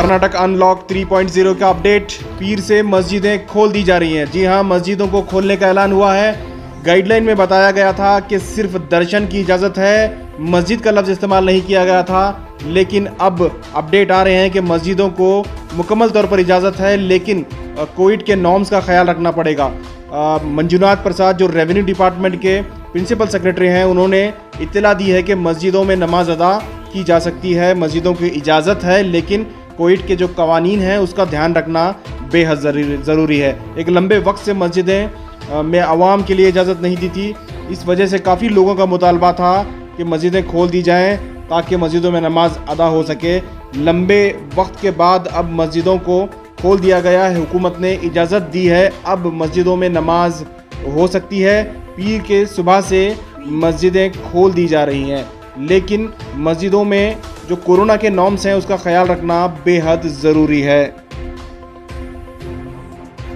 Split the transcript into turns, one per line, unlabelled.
Karnataka unlock 3.0 का update. पीर से मस्जिदें खोल दी जा रही हैं। जी हां, मस्जिदों को खोलने का ऐलान हुआ है। गाइडलाइन में बताया गया था कि सिर्फ दर्शन की इजाज़त है, मस्जिद का लफ्ज़ इस्तेमाल नहीं किया गया था। लेकिन अब अपडेट आ रहे हैं कि मस्जिदों को मुकम्मल तौर पर इजाज़त है, लेकिन कोविड के नॉर्म्स का ख्याल रखना पड़ेगा। मंजुनाथ प्रसाद जो रेवेन्यू डिपार्टमेंट के प्रिंसिपल सेक्रेटरी हैं, उन्होंने इत्तला दी है कि मस्जिदों में नमाज अदा की जा सकती है, मस्जिदों की इजाज़त है, लेकिन कोविड के जो कवानीन हैं उसका ध्यान रखना बेहद ज़रूरी है। एक लंबे वक्त से मस्जिदें में आवाम के लिए इजाज़त नहीं दी थी। इस वजह से काफ़ी लोगों का मुतालबा था कि मस्जिदें खोल दी जाएं ताकि मस्जिदों में नमाज अदा हो सके। लंबे वक्त के बाद अब मस्जिदों को खोल दिया गया है, हुकूमत ने इजाज़त दी है, अब मस्जिदों में नमाज हो सकती है। पीर के सुबह से मस्जिदें खोल दी जा रही हैं, लेकिन मस्जिदों में जो कोरोना के नॉर्म्स हैं उसका ख्याल रखना बेहद ज़रूरी है।